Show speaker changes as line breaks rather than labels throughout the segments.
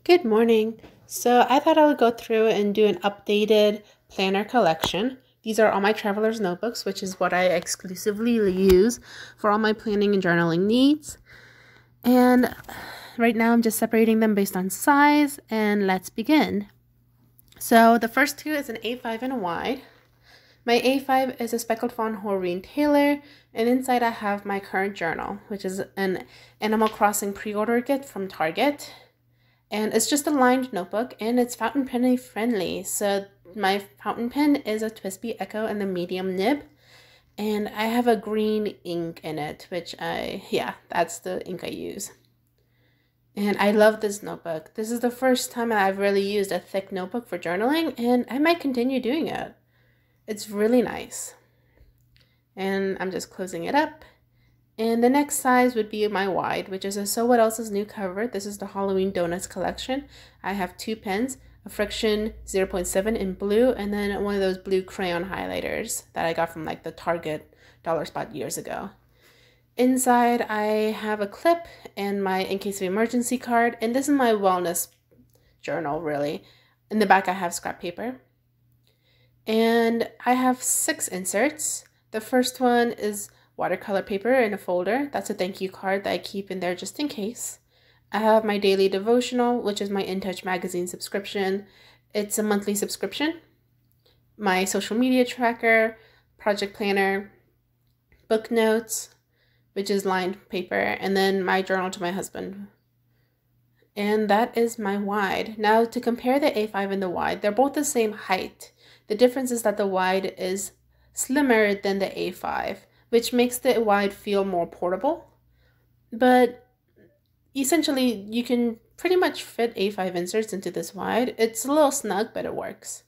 Good morning. So I thought I would go through and do an updated planner collection. These are all my traveler's notebooks, which is what I exclusively use for all my planning and journaling needs. And right now I'm just separating them based on size, and let's begin. So the first two is an A5 and a wide. My A5 is a speckled fawn Horeen Taylor, and inside I have my current journal, which is an Animal Crossing pre-order kit from Target. And it's just a lined notebook, and it's fountain pen friendly. So my fountain pen is a TWSBI Echo and the medium nib. And I have a green ink in it, which that's the ink I use. And I love this notebook. This is the first time I've really used a thick notebook for journaling, and I might continue doing it. It's really nice. And I'm just closing it up. And the next size would be my wide, which is a So What Else's new cover. This is the Halloween Donuts collection. I have two pens, a Friction 0.7 in blue, and then one of those blue crayon highlighters that I got from like the Target dollar spot years ago. Inside, I have a clip and my in case of emergency card, and this is my wellness journal, really. In the back, I have scrap paper. And I have 6 inserts. The first one is watercolor paper in a folder. That's a thank you card that I keep in there just in case. I have my daily devotional, which is my In Touch magazine subscription. It's a monthly subscription. My social media tracker, project planner, book notes, which is lined paper, and then my journal to my husband. And that is my wide. Now to compare the A5 and the wide, they're both the same height. The difference is that the wide is slimmer than the A5, which makes the wide feel more portable. But essentially, you can pretty much fit A5 inserts into this wide. It's a little snug, but it works.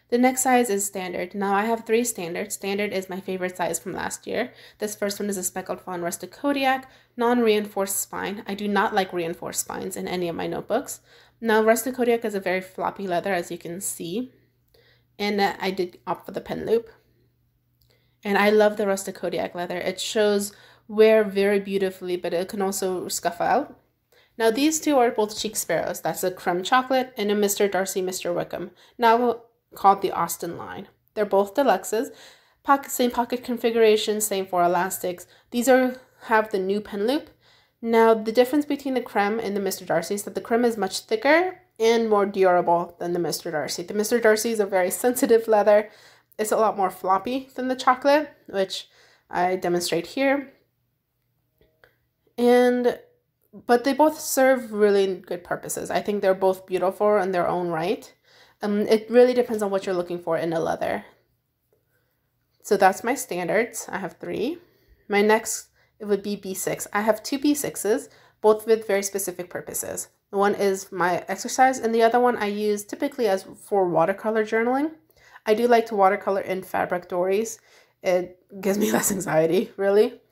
The next size is standard. Now I have 3 standards. Standard is my favorite size from last year. This first one is a speckled fawn rustic Kodiak, non-reinforced spine. I do not like reinforced spines in any of my notebooks. Now rustic Kodiak is a very floppy leather, as you can see. And I did opt for the pen loop. And I love the rustic Kodiak leather. It shows wear very beautifully, but it can also scuff out. Now these two are both Cheek Sparrows. That's a creme chocolate and a Mr. Darcy, Mr. Wickham, now called the Austin line. They're both deluxes. Same pocket configuration, same 4 elastics. These have the new pen loop. Now the difference between the creme and the Mr. Darcy is that the creme is much thicker and more durable than the Mr. Darcy. The Mr. Darcy is a very sensitive leather. It's a lot more floppy than the chocolate, which I demonstrate here. But they both serve really good purposes. I think they're both beautiful in their own right. It really depends on what you're looking for in a leather. So that's my standards. I have 3. My next, it would be B6. I have 2 B6s, both with very specific purposes. One is my exercise, and the other one I use typically as for watercolor journaling. I do like to watercolor in fabric dories. It gives me less anxiety, really.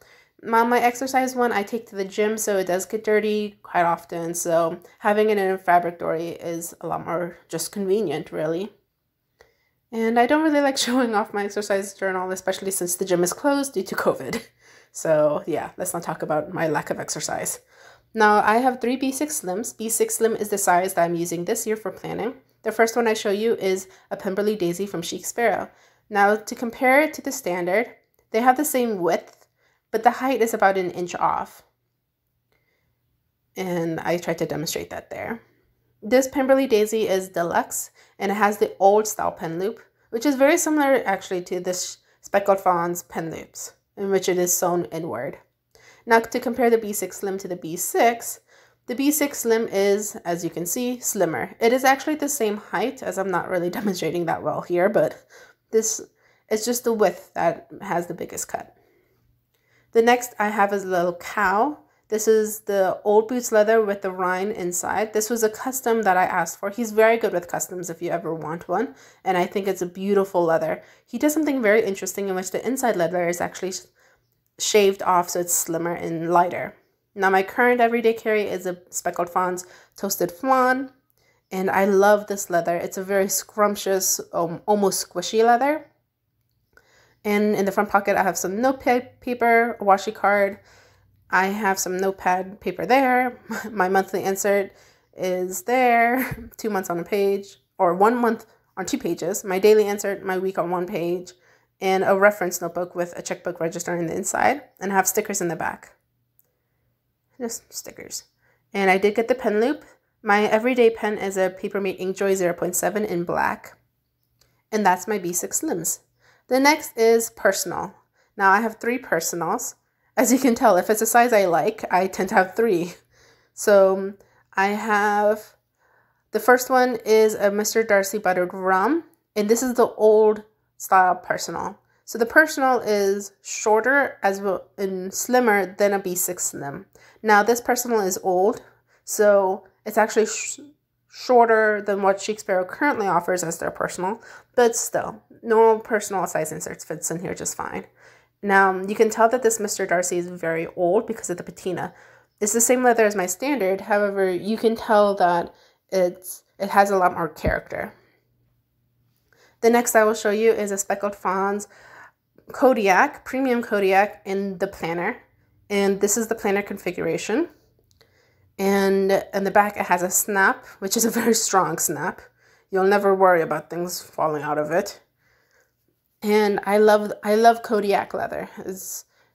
My exercise one I take to the gym, so it does get dirty quite often. So having it in a fabric dory is a lot more just convenient, really. And I don't really like showing off my exercise journal, especially since the gym is closed due to COVID. So yeah, let's not talk about my lack of exercise. Now I have 3 B6 Slims. B6 Slim is the size that I'm using this year for planning. The first one I show you is a Pemberley Daisy from Cheek Sparrow. Now, to compare it to the standard, they have the same width, but the height is about 1 inch off. And I tried to demonstrate that there. This Pemberley Daisy is deluxe, and it has the old style pen loop, which is very similar actually to this Speckled Fawn's pen loops, in which it is sewn inward. Now, to compare the B6 Slim to the B6, the B6 Slim is, as you can see, slimmer. It is actually the same height, as I'm not really demonstrating that well here, but this is just the width that has the biggest cut. The next I have is a little cow. This is the Old Boots leather with the rind inside. This was a custom that I asked for. He's very good with customs if you ever want one, and I think it's a beautiful leather. He does something very interesting in which the inside leather is actually shaved off so it's slimmer and lighter. Now my current everyday carry is a Speckled Fawn's Toasted Fawn, and I love this leather. It's a very scrumptious, almost squishy leather. And in the front pocket I have some notepad paper, a washi card. I have some notepad paper there, my monthly insert, is there, 2 months on a page, or 1 month on 2 pages, my daily insert, my week on 1 page, and a reference notebook with a checkbook register in the inside, and I have stickers in the back. Just stickers. And I did get the pen loop. My everyday pen is a Papermate InkJoy 0.7 in black. And that's my B6 Slims. The next is personal. Now I have 3 personals. As you can tell, if it's a size I like, I tend to have 3. So I have, the first one is a Mr. Darcy Buttered Rum. And this is the old style personal. So the personal is shorter as well and slimmer than a B6 Slim. Now this personal is old, so it's actually shorter than what Chic Sparrow currently offers as their personal, but still, normal personal size inserts fits in here just fine. Now you can tell that this Mr. Darcy is very old because of the patina. It's the same leather as my standard, however, you can tell that it has a lot more character. The next I will show you is a Speckled Fawns Kodiak, Premium Kodiak in the planner. And this is the planner configuration. And in the back it has a snap, which is a very strong snap. You'll never worry about things falling out of it. And I love Kodiak leather.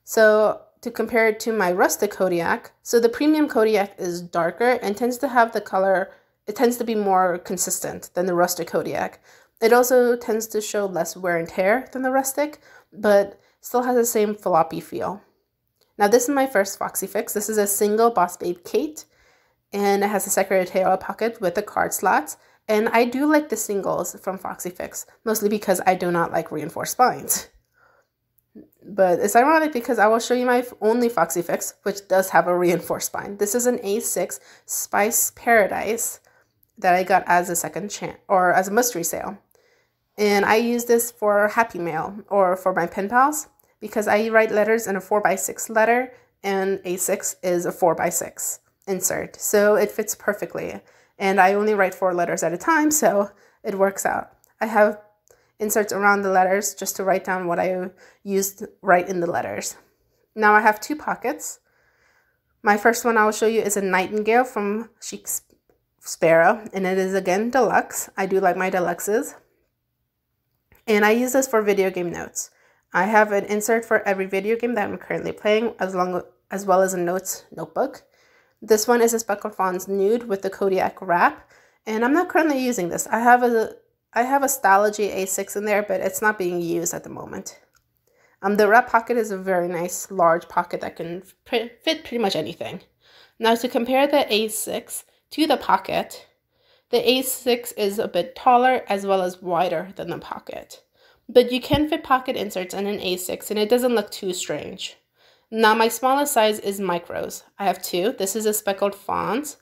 So to compare it to my rustic Kodiak, so the Premium Kodiak is darker and tends to have the color, it tends to be more consistent than the rustic Kodiak. It also tends to show less wear and tear than the rustic, but still has the same floppy feel. Now this is my first Foxy Fix. This is a single Boss Babe Kate, and it has a secretarial pocket with the card slots. And I do like the singles from Foxy Fix, mostly because I do not like reinforced spines. But it's ironic because I will show you my only Foxy Fix, which does have a reinforced spine. This is an A6 Spice Paradise that I got as a second chance, or as a mystery sale. And I use this for Happy Mail or for my pen pals because I write letters in a 4x6 letter and A6 is a 4x6 insert. So it fits perfectly. And I only write 4 letters at a time, so it works out. I have inserts around the letters just to write down what I used right in the letters. Now I have 2 pockets. My first one I will show you is a Nightingale from Chic Sparrow, and it is again deluxe. I do like my deluxes. And I use this for video game notes. I have an insert for every video game that I'm currently playing, as well as a notes notebook. This one is a Speckled Fawns Nude with the Kodiak wrap, and I'm not currently using this. I have a Stalogy A6 in there, but it's not being used at the moment. The wrap pocket is a very nice large pocket that can fit pretty much anything. Now to compare the A6 to the pocket, the A6 is a bit taller as well as wider than the pocket. But you can fit pocket inserts in an A6 and it doesn't look too strange. Now my smallest size is micros. I have 2. This is a Speckled Fawns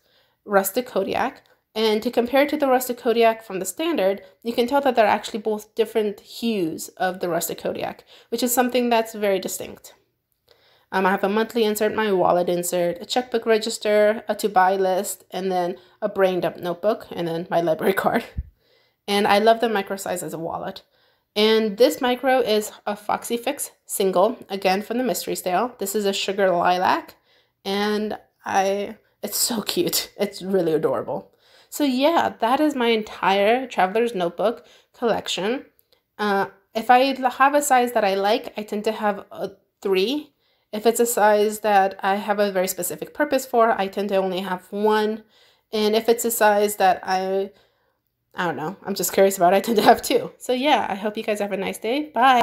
Rustic Kodiak. And to compare to the Rustic Kodiak from the standard, you can tell that they're actually both different hues of the Rustic Kodiak, which is something that's very distinct. I have a monthly insert, my wallet insert, a checkbook register, a to-buy list, and then a brained up notebook, and then my library card. And I love the micro size as a wallet. And this micro is a Foxy Fix single, again from the mystery sale. This is a Sugar Lilac, and it's so cute. It's really adorable. So yeah, that is my entire Traveler's Notebook collection. If I have a size that I like, I tend to have a 3. If it's a size that I have a very specific purpose for, I tend to only have 1. And if it's a size that I don't know, I'm just curious about, I tend to have 2. So yeah, I hope you guys have a nice day. Bye.